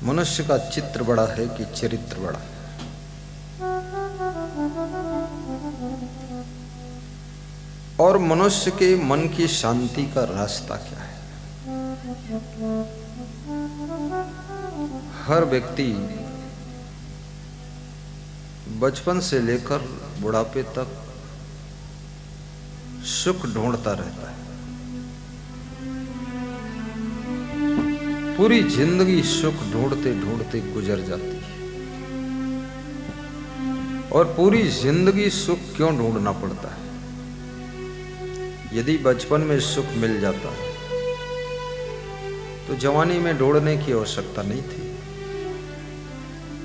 मनुष्य का चित्र बड़ा है कि चरित्र बड़ा है। और मनुष्य के मन की शांति का रास्ता क्या है? हर व्यक्ति बचपन से लेकर बुढ़ापे तक सुख ढूंढता रहता है। पूरी जिंदगी सुख ढूंढते ढूंढते गुजर जाती है। और पूरी जिंदगी सुख क्यों ढूंढना पड़ता है? यदि बचपन में सुख मिल जाता तो जवानी में ढूंढने की आवश्यकता नहीं थी,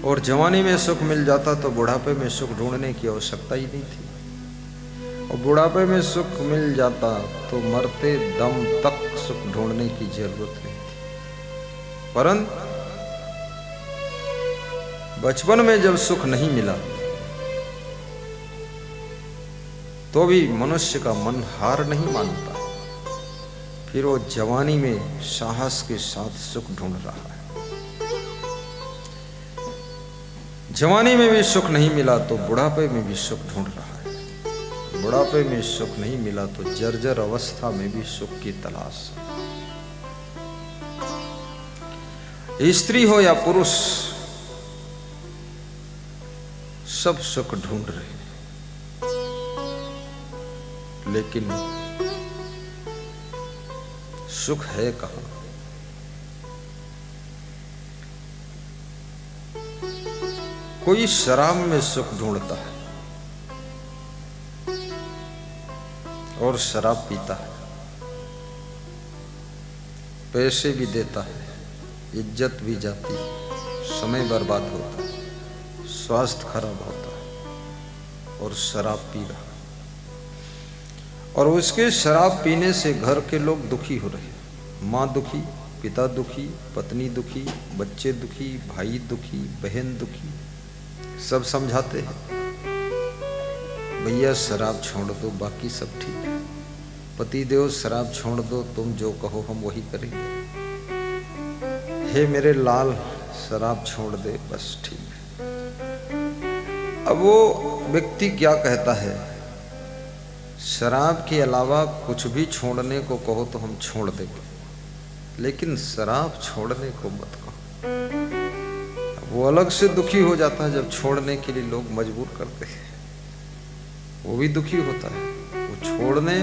और जवानी में सुख मिल जाता तो बुढ़ापे में सुख ढूंढने की आवश्यकता ही नहीं थी, और बुढ़ापे में सुख मिल जाता तो मरते दम तक सुख ढूंढने की जरूरत नहीं थी। परंतु बचपन में जब सुख नहीं मिला तो भी मनुष्य का मन हार नहीं मानता, फिर वो जवानी में साहस के साथ सुख ढूंढ रहा है। जवानी में भी सुख नहीं मिला तो बुढ़ापे में भी सुख ढूंढ रहा है। बुढ़ापे में सुख नहीं मिला तो जर्जर अवस्था में भी सुख की तलाश। स्त्री हो या पुरुष, सब सुख ढूंढ रहे हैं, लेकिन सुख है कहां? कोई शराब में सुख ढूंढता है और शराब पीता है, पैसे भी देता है, इज्जत भी जाती है, समय बर्बाद होता है, स्वास्थ्य खराब होता है, और शराब पी रहा है। और उसके शराब पीने से घर के लोग दुखी हो रहे हैं। माँ दुखी, पिता दुखी, पत्नी दुखी, बच्चे दुखी, भाई दुखी, बहन दुखी। सब समझाते हैं, भैया शराब छोड़ दो, बाकी सब ठीक है। पति देव शराब छोड़ दो, तुम जो कहो हम वही करेंगे। हे मेरे लाल शराब छोड़ दे, बस ठीक है। अब वो व्यक्ति क्या कहता है, शराब के अलावा कुछ भी छोड़ने को कहो तो हम छोड़ देंगे, लेकिन शराब छोड़ने को मत कहो। वो अलग से दुखी हो जाता है जब छोड़ने के लिए लोग मजबूर करते हैं, वो भी दुखी होता है। वो छोड़ने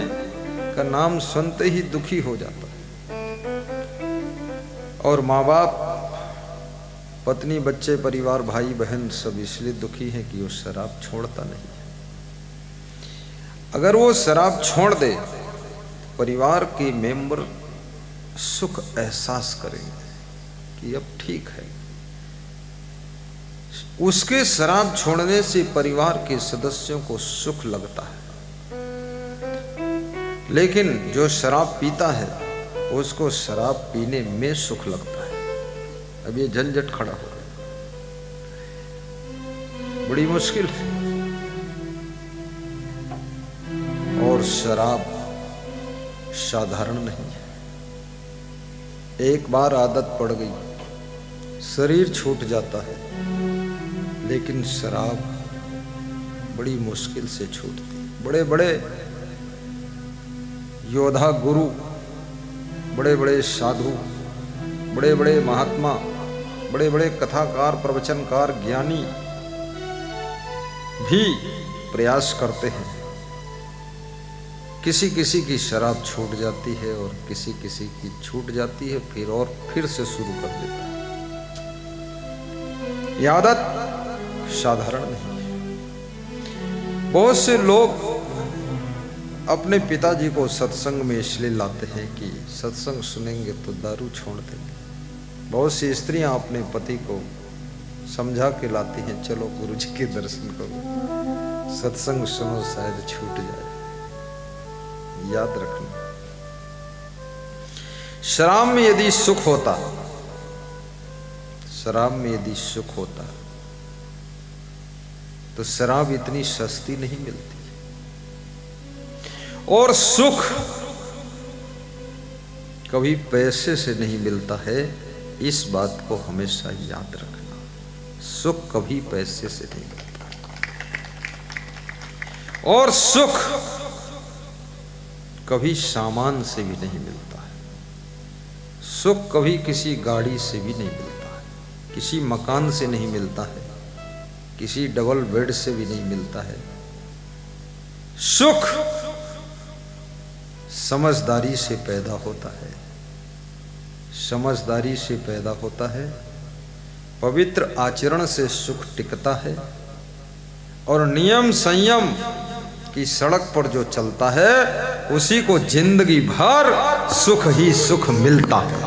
का नाम सुनते ही दुखी हो जाता है। और माँ बाप, पत्नी, बच्चे, परिवार, भाई बहन सब इसलिए दुखी हैं कि वो शराब छोड़ता नहीं है। अगर वो शराब छोड़ दे, परिवार के मेंबर सुख एहसास करेंगे कि अब ठीक है। उसके शराब छोड़ने से परिवार के सदस्यों को सुख लगता है, लेकिन जो शराब पीता है उसको शराब पीने में सुख लगता है। अब ये झंझट खड़ा हो गया, बड़ी मुश्किल है। और शराब साधारण नहीं है। एक बार आदत पड़ गई, शरीर छूट जाता है, लेकिन शराब बड़ी मुश्किल से छूटती। बड़े बड़े योद्धा, गुरु, बड़े बड़े साधु, बड़े बड़े महात्मा, बड़े बड़े कथाकार, प्रवचनकार, ज्ञानी भी प्रयास करते हैं। किसी किसी की शराब छूट जाती है और किसी किसी की छूट जाती है, फिर से शुरू कर देता है। यह आदत साधारण नहीं है। बहुत से लोग अपने पिताजी को सत्संग में इसलिए लाते हैं कि सत्संग सुनेंगे तो दारू छोड़ देंगे। बहुत सी स्त्रियां अपने पति को समझा के लाती हैं, चलो गुरु जी के दर्शन करो, सत्संग सुनो, शायद छूट जाए। याद रखना, शराब में यदि सुख होता, शराब में यदि सुख होता तो शराब इतनी सस्ती नहीं मिलती। और सुख कभी पैसे से नहीं मिलता है, इस बात को हमेशा याद रखना, सुख कभी पैसे से नहीं मिलता, और सुख कभी सामान से भी नहीं मिलता है। सुख कभी किसी गाड़ी से भी नहीं मिलता है, किसी मकान से नहीं मिलता है, किसी डबल बेड से भी नहीं मिलता है। सुख समझदारी से पैदा होता है, समझदारी से पैदा होता है। पवित्र आचरण से सुख टिकता है, और नियम संयम की सड़क पर जो चलता है उसी को जिंदगी भर सुख ही सुख मिलता है।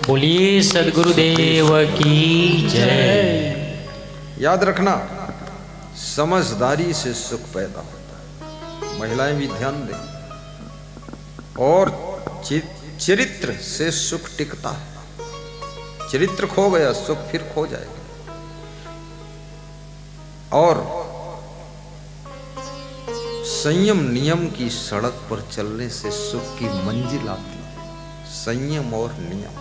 बोलिए सद्गुरुदेव की जय। याद रखना, समझदारी से सुख पैदा होता है। महिलाएं भी ध्यान दें। और चरित्र से सुख टिकता है। चरित्र खो गया, सुख फिर खो जाएगा। और संयम नियम की सड़क पर चलने से सुख की मंजिल आती है। संयम और नियम।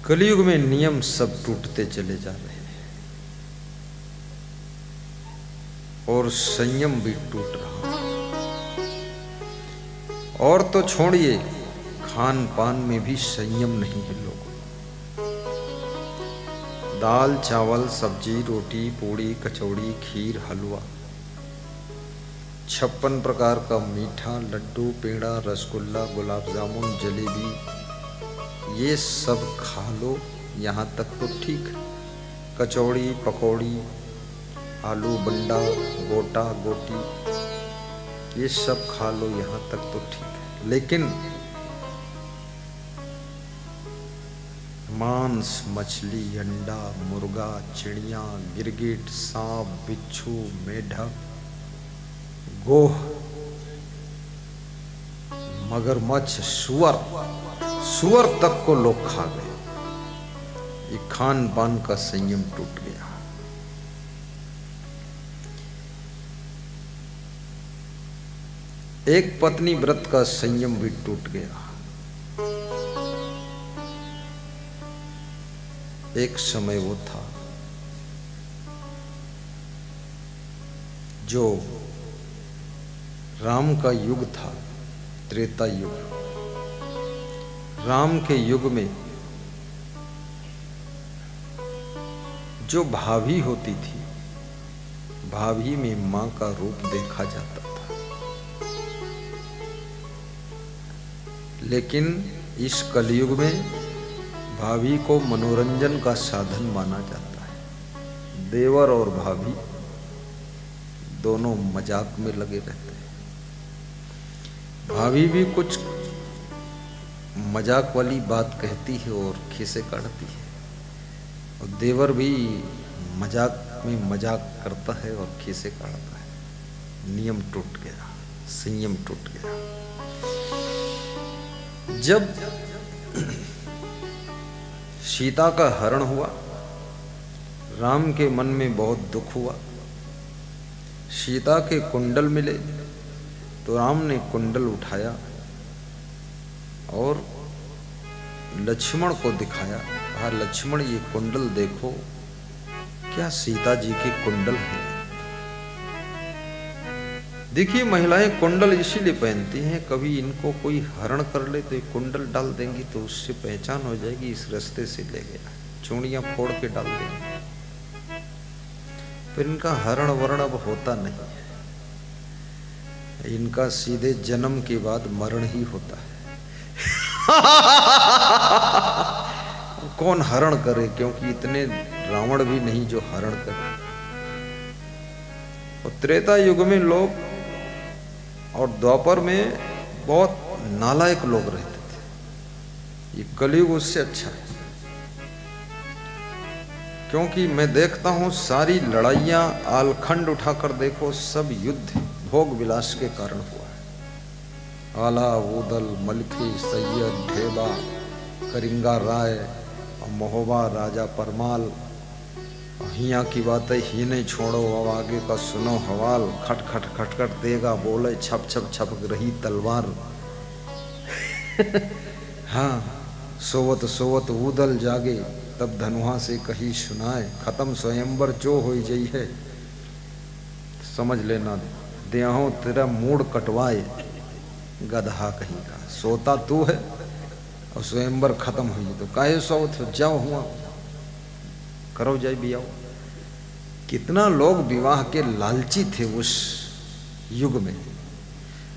कलयुग में नियम सब टूटते चले जा रहे हैं, और संयम भी टूट रहा है। और तो छोड़िए, खान पान में भी संयम नहीं है लोगों। दाल चावल सब्जी रोटी पूड़ी कचौड़ी खीर हलवा, 56 प्रकार का मीठा, लड्डू पेड़ा रसगुल्ला गुलाब जामुन जलेबी, ये सब खा लो, यहाँ तक तो ठीक है। कचौड़ी पकौड़ी आलू बंडा गोटा गोटी, ये सब खा लो, यहाँ तक तो ठीक है। लेकिन मांस मछली अंडा मुर्गा चिड़िया गिरगिट सांप बिच्छू मेढक गोह मगरमच्छ सुअर तक को लोग खा गए। ये खान पान का संयम टूट गया। एक पत्नी व्रत का संयम भी टूट गया। एक समय वो था जो राम का युग था, त्रेता युग। राम के युग में जो भाभी होती थी, भाभी में मां का रूप देखा जाता था। लेकिन इस कलयुग में भाभी को मनोरंजन का साधन माना जाता है। देवर और भाभी दोनों मजाक में लगे रहते हैं। भाभी भी कुछ मजाक वाली बात कहती है और खीसे काटती है, और देवर भी मजाक में मजाक करता है और खीसे काटता है। नियम टूट गया, संयम टूट गया। जब सीता का हरण हुआ, राम के मन में बहुत दुख हुआ। सीता के कुंडल मिले तो राम ने कुंडल उठाया और लक्ष्मण को दिखाया। कहा, लक्ष्मण ये कुंडल देखो, क्या सीता जी के कुंडल हैं। देखिए, महिलाएं कुंडल इसीलिए पहनती हैं, कभी इनको कोई हरण कर ले तो ये कुंडल डाल देंगी तो उससे पहचान हो जाएगी इस रास्ते से ले गया। चूड़ियां फोड़ के डाल देंगी, फिर इनका हरण वर्ण अब होता नहीं है। इनका सीधे जन्म के बाद मरण ही होता है। कौन हरण करे, क्योंकि इतने रावण भी नहीं जो हरण करे। और त्रेता युग में लोग और द्वापर में बहुत नालायक लोग रहते थे। ये कलयुग उससे अच्छा है, क्योंकि मैं देखता हूं सारी लड़ाइयां आलखंड उठाकर देखो, सब युद्ध भोग विलास के कारण हुआ है। आला ऊदल मलखी सैयद ढेबा करिंगा राय और महोबा राजा परमाल, हिया की बातें ही नहीं छोड़ो, अब आगे का सुनो हवाल। खट खट खट खट देगा बोले, छप छप छपक रही तलवार। हाँ, सोवत सोवत ऊदल जागे, तब धनुहा से कही सुनाए, खत्म स्वयंवर जो हो जई है, समझ लेना देहों तेरा मूड कटवाए, गधा कहीं का। सोता तू है और स्वयंवर खत्म हुई तो काहे सोवत, जाओ हुआ करो जाए भी आओ। कितना लोग विवाह के लालची थे उस युग में।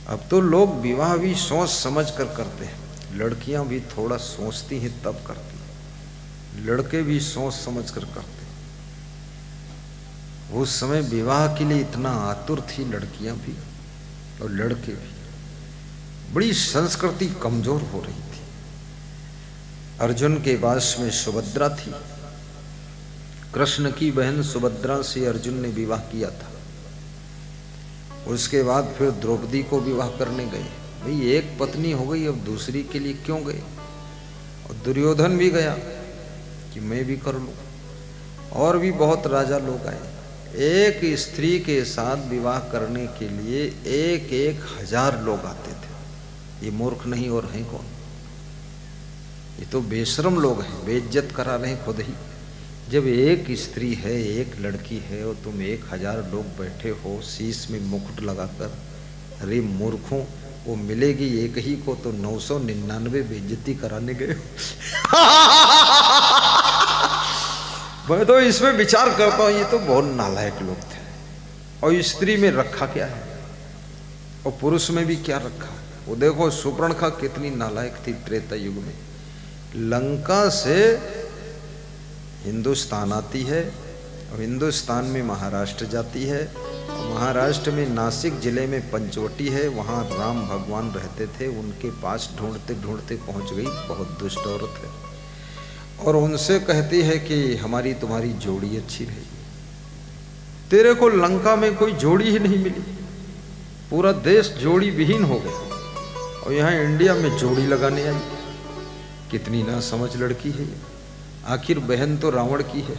अब तो लोग विवाह भी सोच समझ कर करते हैं, लड़कियां भी थोड़ा सोचती हैं तब करती हैं, लड़के भी सोच समझ कर करते हैं। उस समय विवाह के लिए इतना आतुर थी लड़कियां भी और लड़के भी। बड़ी संस्कृति कमजोर हो रही थी। अर्जुन के पास में सुभद्रा थी, कृष्ण की बहन सुभद्रा से अर्जुन ने विवाह किया था। उसके बाद फिर द्रौपदी को विवाह करने गए। भाई एक पत्नी हो गई, अब दूसरी के लिए क्यों गए? और दुर्योधन भी गया कि मैं भी कर लूं, और भी बहुत राजा लोग आए। एक स्त्री के साथ विवाह करने के लिए 1,000 लोग आते थे। ये मूर्ख नहीं और हैं कौन? ये तो बेशरम लोग हैं, बेइज्जत करा रहे हैं खुद ही। जब एक स्त्री है, एक लड़की है और तुम 1,000 लोग बैठे हो शीश में मुकुट लगाकर, अरे मूर्खों, वो मिलेगी एक ही को तो 999 बेइज्जती कराने गए। मैं तो इसमें विचार करता हूँ, ये तो बहुत नालायक लोग थे। और स्त्री में रखा क्या है और पुरुष में भी क्या रखा? वो देखो सुपर्णखा कितनी नालायक थी त्रेता युग में। लंका से हिंदुस्तान आती है और हिंदुस्तान में महाराष्ट्र जाती है, और महाराष्ट्र में नासिक जिले में पंचवटी है, वहाँ राम भगवान रहते थे। उनके पास ढूंढते ढूंढते पहुँच गई, बहुत दुष्ट औरत है, और उनसे कहती है कि हमारी तुम्हारी जोड़ी अच्छी रही। तेरे को लंका में कोई जोड़ी ही नहीं मिली, पूरा देश जोड़ी विहीन हो गया, और यहाँ इंडिया में जोड़ी लगाने आई। कितनी ना समझ लड़की है ये। आखिर बहन तो रावण की है,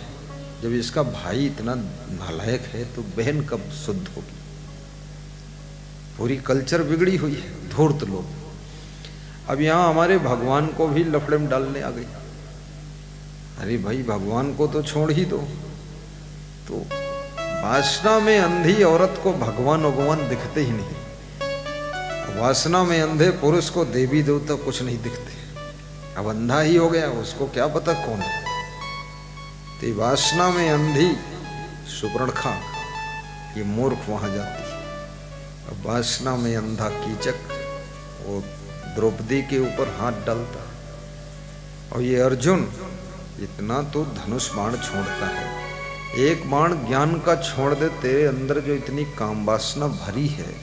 जब इसका भाई इतना नालायक है तो बहन कब शुद्ध होगी? पूरी कल्चर बिगड़ी हुई है, धूर्त लोग। अब यहाँ हमारे भगवान को भी लफड़े में डालने आ गई। अरे भाई भगवान को तो छोड़ ही दो, तो वासना में अंधी औरत को भगवान दिखते ही नहीं। वासना में अंधे पुरुष को देवी देवता कुछ नहीं दिखते। अब अंधा ही हो गया, उसको क्या पता कौन है। तो वासना में अंधी सुपर्णखा, ये मूर्ख वहां जाती है। अब वासना में अंधा कीचक, वो द्रौपदी के ऊपर हाथ डालता। और ये अर्जुन इतना तो धनुष बाण छोड़ता है। एक बाण ज्ञान का छोड़ दे, तेरे अंदर जो इतनी काम वासना भरी है,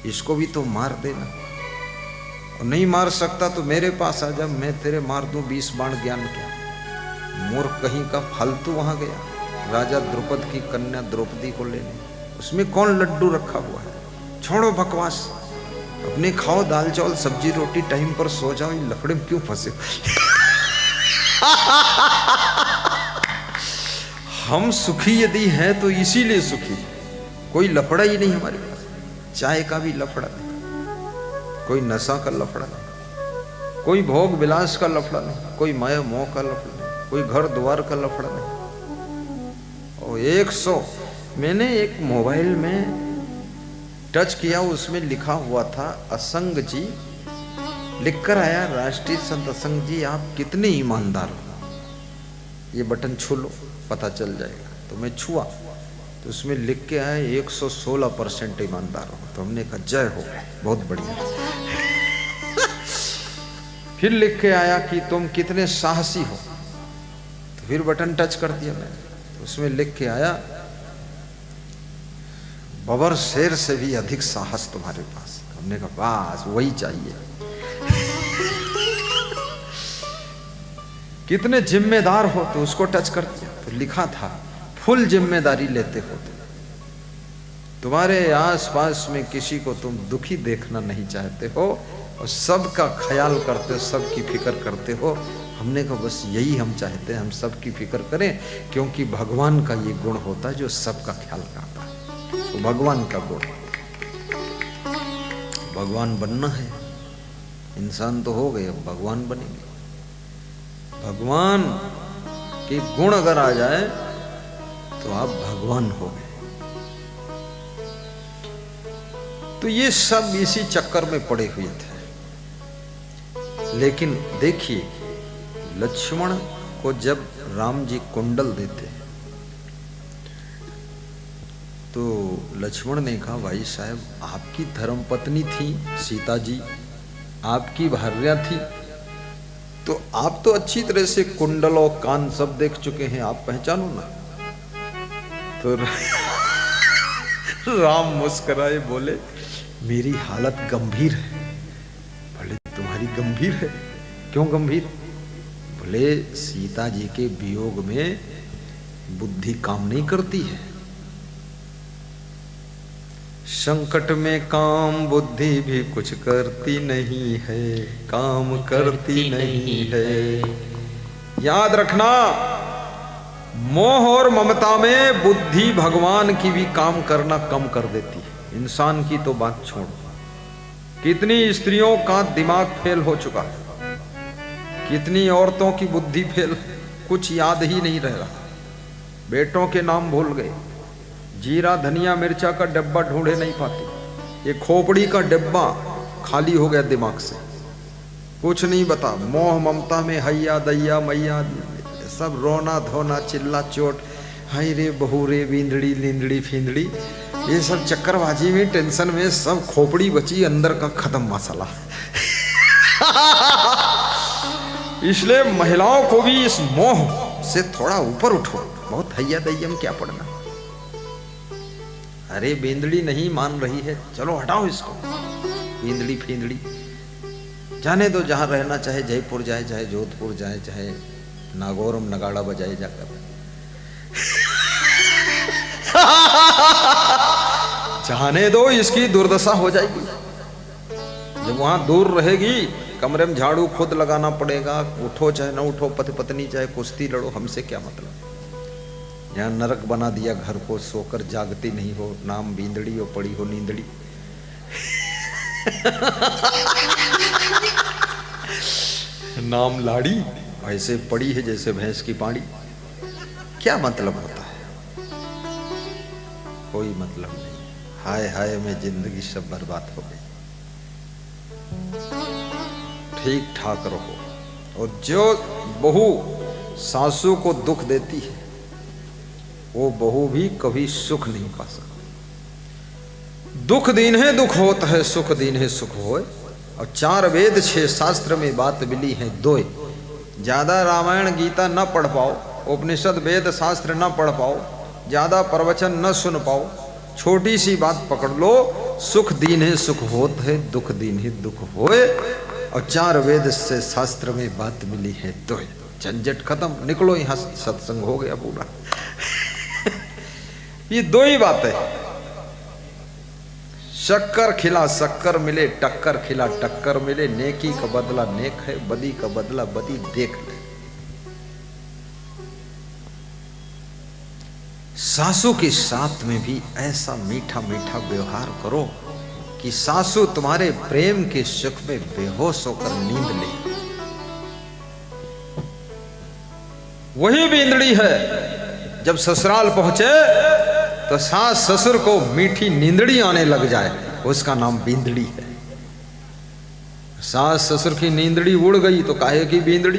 इसको भी तो मार देना। और नहीं मार सकता तो मेरे पास आ जा, मैं तेरे मार दूं 20 बाण ज्ञान क्या। मूर्ख कहीं का फालतू वहां गया राजा द्रुपद की कन्या द्रौपदी को लेने। उसमें कौन लड्डू रखा हुआ है? छोड़ो बकवास, अपने खाओ दाल चावल सब्जी रोटी, टाइम पर सो जाओ। इन लफड़े में क्यों फंसे? हम सुखी यदि हैं तो इसीलिए सुखी, कोई लफड़ा ही नहीं हमारे पास। चाय का भी लफड़ा नहीं, कोई नशा का लफड़ा नहीं, कोई भोग विलास का लफड़ा नहीं, कोई माया मोह का लफड़ा नहीं, कोई घर द्वार का लफड़ा नहीं। और 100 मैंने एक मोबाइल में टच किया, उसमें लिखा हुआ था असंग जी, लिखकर आया राष्ट्रीय संत असंग जी आप कितने ईमानदार हो। ये बटन छू लो पता चल जाएगा। तो मैं छुआ तो उसमें लिख के आया 116% ईमानदार हो। तो हमने कहा जय हो, बहुत बढ़िया। फिर लिख के आया कि तुम कितने साहसी हो। तो फिर बटन टच कर दिया मैंने, तो उसमें लिख के आया बबर शेर से भी अधिक साहस तुम्हारे पास। हमने कहा बस वही चाहिए। कितने जिम्मेदार हो, तो उसको टच कर दिया तो लिखा था फुल जिम्मेदारी लेते हो तुम, तुम्हारे आसपास में किसी को तुम दुखी देखना नहीं चाहते हो और सबका ख्याल करते हो, सबकी फिक्र करते हो। हमने कहा बस यही हम चाहते हैं, हम सबकी फिक्र करें, क्योंकि भगवान का ये गुण होता है जो सबका ख्याल करता है। तो भगवान का गुण, भगवान बनना है। इंसान तो हो गए, अब भगवान बनेंगे। भगवान के गुण अगर आ जाए तो आप भगवान हो गए। तो ये सब इसी चक्कर में पड़े हुए थे। लेकिन देखिए, लक्ष्मण को जब राम जी कुंडल देते तो लक्ष्मण ने कहा, भाई साहब आपकी धर्मपत्नी थी सीता जी, आपकी भार्या थी, तो आप तो अच्छी तरह से कुंडल और कान सब देख चुके हैं, आप पहचानो ना। तो राम मुस्कुराए, बोले मेरी हालत गंभीर है। बोले तुम्हारी गंभीर है? क्यों गंभीर? बोले सीता जी के वियोग में बुद्धि काम नहीं करती है। संकट में काम बुद्धि भी कुछ करती नहीं है, काम करती नहीं है। याद रखना, मोह और ममता में बुद्धि भगवान की भी काम करना कम कर देती है। इंसान की तो बात छोड़, कितनी स्त्रियों का दिमाग फेल हो चुका है, कितनी औरतों की बुद्धि फेल, कुछ याद ही नहीं रह रहा, बेटों के नाम भूल गए, जीरा धनिया मिर्चा का डब्बा ढूंढे नहीं पाते, ये खोपड़ी का डब्बा खाली हो गया दिमाग से, कुछ नहीं बता। मोह ममता में हैया दैया मैया सब रोना धोना चिल्ला चोट, हाय रे बहू रे बींदड़ी लींदड़ी फींदड़ी, ये सब चक्करबाजी में टेंशन में सब खोपड़ी बची, अंदर का खत्म मसाला। इसलिए महिलाओं को भी इस मोह से थोड़ा ऊपर उठो, बहुत हैया दैया में क्या पड़ना। अरे बींदड़ी नहीं मान रही है, चलो हटाओ इसको, बींदड़ी फींदड़ी जाने दो, जहां रहना, चाहे जयपुर जाए, चाहे जोधपुर जाए, चाहे नागौरम नगाड़ा बजाए जाकर। जाने दो, इसकी दुर्दशा हो जाएगी। जब वहां दूर रहेगी, कमरे में झाड़ू खुद लगाना पड़ेगा, उठो चाहे ना उठो, पति पत्नी चाहे कुश्ती लड़ो, हमसे क्या मतलब। यहाँ नरक बना दिया घर को, सोकर जागती नहीं हो, नाम बींदड़ी हो, पड़ी हो नींदड़ी। नाम लाड़ी, ऐसे पड़ी है जैसे भैंस की पाड़ी। क्या मतलब होता है? कोई मतलब नहीं। हाय हाय में जिंदगी सब बर्बाद हो गई। ठीक ठाक रहो। और जो बहू सासू को दुख देती है, वो बहू भी कभी सुख नहीं पा सकती। दुख दीन है दुख होता है, सुख दीन है सुख होए। और 4 वेद 6 शास्त्र में बात मिली है दोय। ज्यादा रामायण गीता न पढ़ पाओ, उपनिषद वेद शास्त्र न पढ़ पाओ, ज्यादा प्रवचन न सुन पाओ, छोटी सी बात पकड़ लो, सुख दीन है सुख होत है, दुख दीन है दुख होए। और 4 वेद से शास्त्र में बात मिली है दोय। झंझट खत्म, निकलो यहां, सत्संग हो गया पूरा। ये 2 ही बात है। शक्कर खिला शक्कर मिले, टक्कर खिला टक्कर मिले, नेकी का बदला नेक है, बदी का बदला बदी देख ले। सासू के साथ में भी ऐसा मीठा मीठा व्यवहार करो कि सासू तुम्हारे प्रेम के सुख में बेहोश होकर नींद ले। वही बींदड़ी है, जब ससुराल पहुंचे तो सास ससुर को मीठी नींदड़ी आने लग जाए, उसका नाम बींदड़ी है। सास ससुर की नींदड़ी उड़ गई तो काहे की बींदड़ी।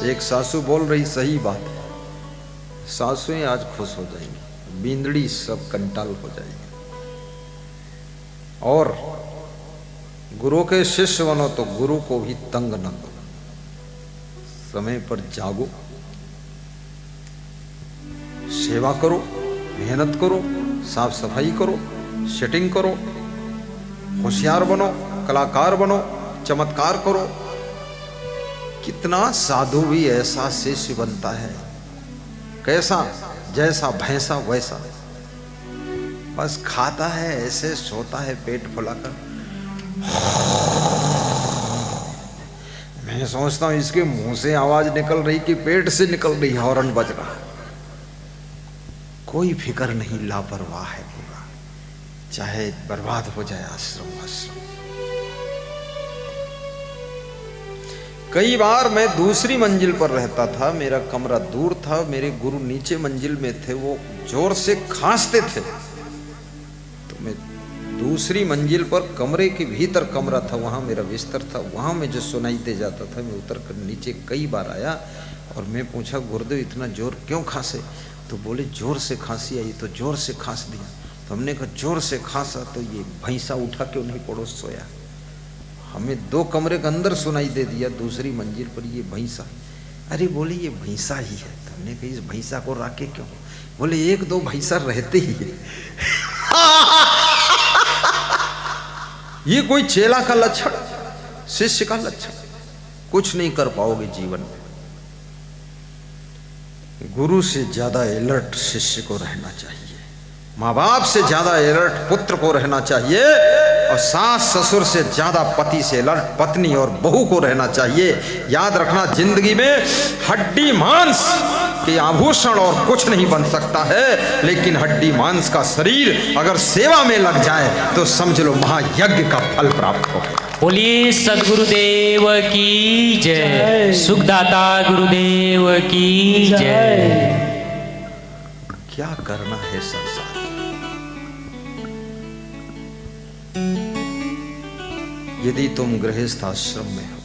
एक सासू बोल रही, सही बात है, सासुएं आज खुश हो जाएंगी, बींदड़ी सब कंटाल हो जाएगी। और गुरु के शिष्य बनो तो गुरु को भी तंग न करो, समय पर जागो, सेवा करो, मेहनत करो, साफ सफाई करो, सेटिंग करो, होशियार बनो, कलाकार बनो, चमत्कार करो। कितना साधु भी ऐसा शिष्य बनता है, कैसा, जैसा भैंसा वैसा, बस खाता है ऐसे, सोता है पेट फुलाकर। मैं सोचता हूं इसके मुंह से आवाज निकल रही कि पेट से निकल रही, हॉर्न बज रहा। कोई फिक्र नहीं, लापरवाह है पूरा, चाहे बर्बाद हो जाए आश्रम आश्रम। कई बार मैं दूसरी मंजिल पर रहता था, मेरा कमरा दूर था, मेरे गुरु नीचे मंजिल में थे, वो जोर से खांसते थे तो मैं दूसरी मंजिल पर कमरे के भीतर कमरा था, वहां मेरा बिस्तर था, वहां मैं जो सुनाई दे जाता था, मैं उतर कर नीचे कई बार आया और मैं पूछा गुरुदेव इतना जोर क्यों खांसे? तो बोले जोर से खांसी आई तो जोर से खांस दिया। तो हमने कहा जोर से खांसा तो ये भैंसा उठा क्यों नहीं पड़ोस सोया? हमें 2 कमरे के अंदर सुनाई दे दिया, दूसरी मंजिल पर ये भैंसा। अरे बोले ये भैंसा ही है। तो हमने कहा इस भैंसा को राके क्यों? बोले 1-2 भैंसा रहते ही है। ये कोई चेला का लक्षण, शिष्य का लक्षण? कुछ नहीं कर पाओगे जीवन में। गुरु से ज्यादा अलर्ट शिष्य को रहना चाहिए, माँ बाप से ज्यादा अलर्ट पुत्र को रहना चाहिए, और सास ससुर से ज्यादा पति से अलर्ट पत्नी और बहू को रहना चाहिए। याद रखना, जिंदगी में हड्डी मांस के आभूषण और कुछ नहीं बन सकता है, लेकिन हड्डी मांस का शरीर अगर सेवा में लग जाए तो समझ लो महायज्ञ का फल प्राप्त हो। बोलिए सदगुरुदेव की जय, सुखदाता गुरुदेव की जय। क्या करना है संसार? यदि तुम गृहस्थ आश्रम में हो,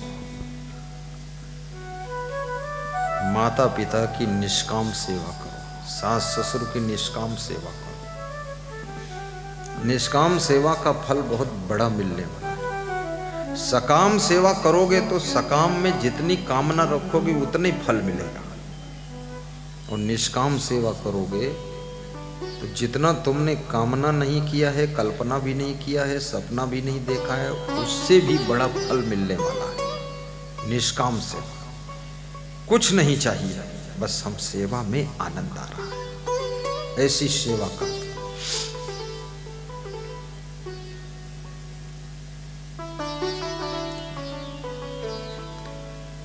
माता पिता की निष्काम सेवा करो, सास ससुर की निष्काम सेवा करो। निष्काम सेवा का फल बहुत बड़ा मिलने वाला है। सकाम सेवा करोगे तो सकाम में जितनी कामना रखोगे उतने फल मिलेगा, और निष्काम सेवा करोगे तो जितना तुमने कामना नहीं किया है, कल्पना भी नहीं किया है, सपना भी नहीं देखा है, उससे भी बड़ा फल मिलने वाला है। निष्काम सेवा, कुछ नहीं चाहिए, बस हम सेवा में आनंद आ रहा है, ऐसी सेवा का।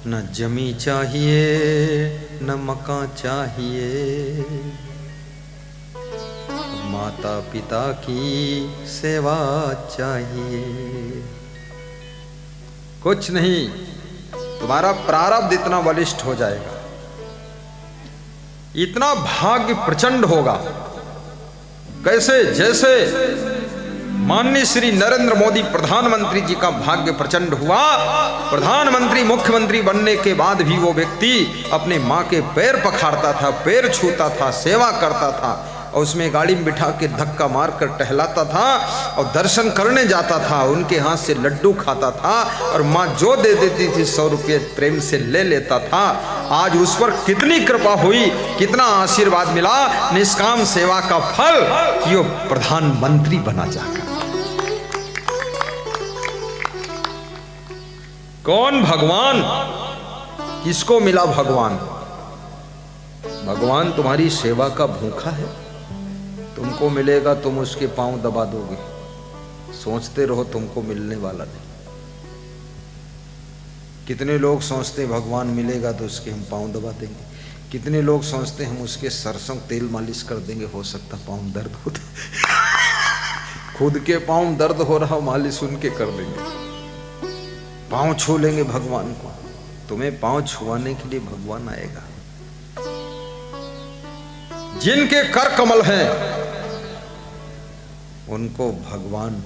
न जमी चाहिए न मकान चाहिए, माता पिता की सेवा चाहिए। कुछ नहीं, तुम्हारा प्रारब्ध इतना बलिष्ठ हो जाएगा, इतना भाग्य प्रचंड होगा। कैसे? जैसे माननीय श्री नरेंद्र मोदी प्रधानमंत्री जी का भाग्य प्रचंड हुआ। प्रधानमंत्री मुख्यमंत्री बनने के बाद भी वो व्यक्ति अपने माँ के पैर पखारता था, पैर छूता था, सेवा करता था, और उसमें गाड़ी में बिठा के धक्का मार कर टहलाता था और दर्शन करने जाता था, उनके हाथ से लड्डू खाता था, और माँ जो दे देती थी 100 रुपये प्रेम से ले लेता था। आज उस पर कितनी कृपा हुई, कितना आशीर्वाद मिला, निष्काम सेवा का फल कि वो प्रधानमंत्री बना जाकर। कौन भगवान? किसको मिला भगवान? भगवान तुम्हारी सेवा का भूखा है, तुमको मिलेगा, तुम उसके पांव दबा दोगे। सोचते रहो तुमको मिलने वाला नहीं। कितने लोग सोचते भगवान मिलेगा तो उसके हम पांव दबा देंगे, कितने लोग सोचते हम उसके सरसों तेल मालिश कर देंगे, हो सकता पांव दर्द होता खुद के पांव दर्द हो रहा, मालिश उनके कर देंगे, पांव छू लेंगे भगवान को। तुम्हें पांव छुआने के लिए भगवान आएगा। जिनके कर कमल हैं उनको भगवान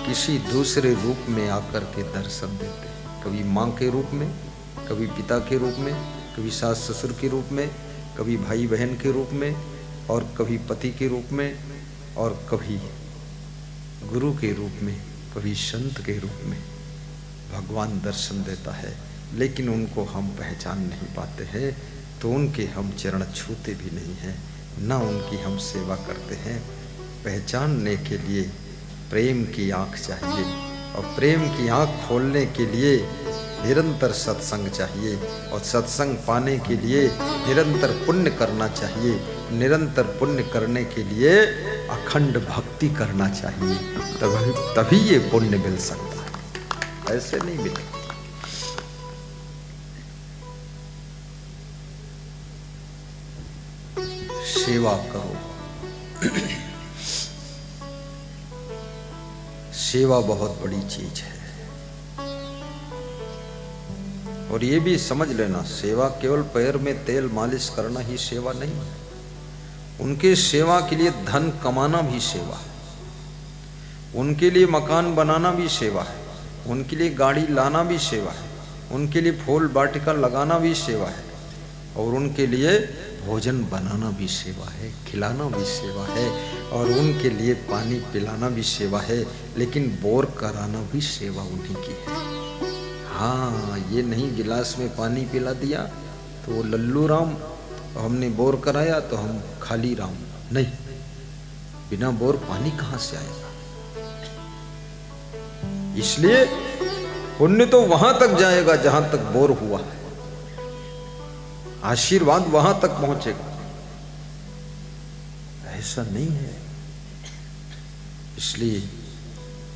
किसी दूसरे रूप में आकर के दर्शन देते हैं। कभी माँ के रूप में, कभी पिता के रूप में, कभी सास ससुर के रूप में, कभी भाई बहन के रूप में, और कभी पति के रूप में, और कभी गुरु के रूप में, कभी संत के रूप में भगवान दर्शन देता है। लेकिन उनको हम पहचान नहीं पाते हैं, तो उनके हम चरण छूते भी नहीं हैं, ना उनकी हम सेवा करते हैं। पहचानने के लिए प्रेम की आँख चाहिए, और प्रेम की आँख खोलने के लिए निरंतर सत्संग चाहिए, और सत्संग पाने के लिए निरंतर पुण्य करना चाहिए, निरंतर पुण्य करने के लिए अखंड भक्ति करना चाहिए, तभी ये पुण्य मिल सकता है, ऐसे नहीं मिलेगा। सेवा करो। सेवा बहुत बड़ी चीज है। और ये भी समझ लेना, सेवा केवल पैर में तेल मालिश करना ही सेवा नहीं। उनके सेवा के लिए धन कमाना भी सेवा है, उनके लिए मकान बनाना भी सेवा है, उनके लिए गाड़ी लाना भी सेवा है, उनके लिए फूल वाटिका लगाना भी सेवा है, और उनके लिए भोजन बनाना भी सेवा है, खिलाना भी सेवा है, और उनके लिए पानी पिलाना भी सेवा है, लेकिन बोर कराना भी सेवा उन्हीं की है। हाँ, ये नहीं गिलास में पानी पिला दिया तो वो लल्लू राम, हमने बोर कराया तो हम खाली राम, नहीं, बिना बोर पानी कहाँ से आएगा। इसलिए पुण्य तो वहां तक जाएगा जहां तक बोर हुआ है, आशीर्वाद वहां तक पहुंचेगा, ऐसा नहीं है। इसलिए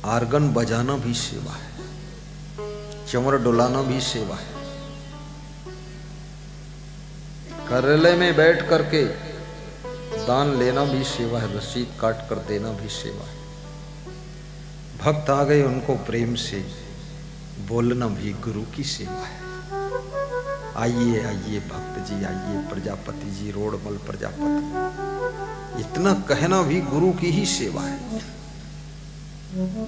आर्गन बजाना भी सेवा है, चंवर डुलाना भी सेवा है, कार्यालय में बैठ करके दान लेना भी सेवा है, रसीद काट कर देना भी सेवा है, भक्त आ गए उनको प्रेम से बोलना भी गुरु की सेवा है। आइए आइए भक्त जी आइए, प्रजापति जी रोडमल प्रजापति, इतना कहना भी गुरु की ही सेवा है।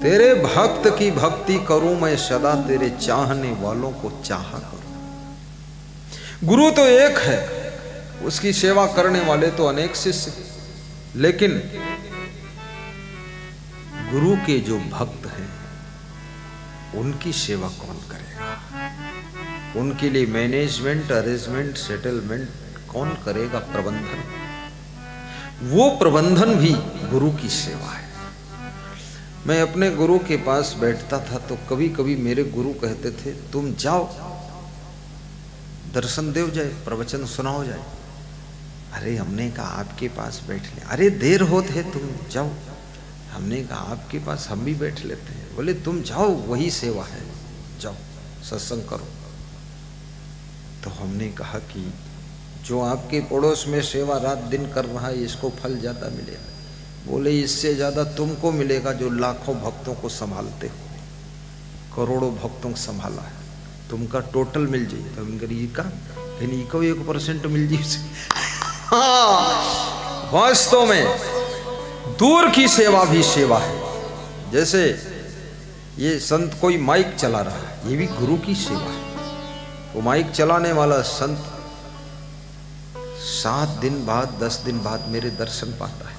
तेरे भक्त की भक्ति करूं मैं सदा, तेरे चाहने वालों को चाहा करूं। गुरु तो एक है, उसकी सेवा करने वाले तो अनेक शिष्य, लेकिन गुरु के जो भक्त हैं उनकी सेवा कौन करेगा? उनके लिए मैनेजमेंट, अरेंजमेंट, सेटलमेंट कौन करेगा? प्रबंधन, वो प्रबंधन भी गुरु की सेवा है। मैं अपने गुरु के पास बैठता था तो कभी कभी मेरे गुरु कहते थे, तुम जाओ दर्शन देव जाए, प्रवचन सुनाओ जाए। अरे हमने कहा आपके पास बैठ ले। अरे देर होत है तुम जाओ। हमने कहा आपके पास हम भी बैठ लेते हैं। बोले तुम जाओ, वही सेवा है, जाओ सत्संग करो। तो हमने कहा कि जो आपके पड़ोस में सेवा रात दिन कर रहा है इसको फल ज्यादा मिलेगा। बोले इससे ज्यादा तुमको मिलेगा जो लाखों भक्तों को संभालते हो, करोड़ों भक्तों को संभाला है, तुमका टोटल मिल जाए। तो हम कहीं को 1% मिल जाए। हाँ, वास्तव में दूर की सेवा भी सेवा है। जैसे ये संत कोई माइक चला रहा है, ये भी गुरु की सेवा है। वो माइक चलाने वाला संत 7 दिन बाद 10 दिन बाद मेरे दर्शन पाता है।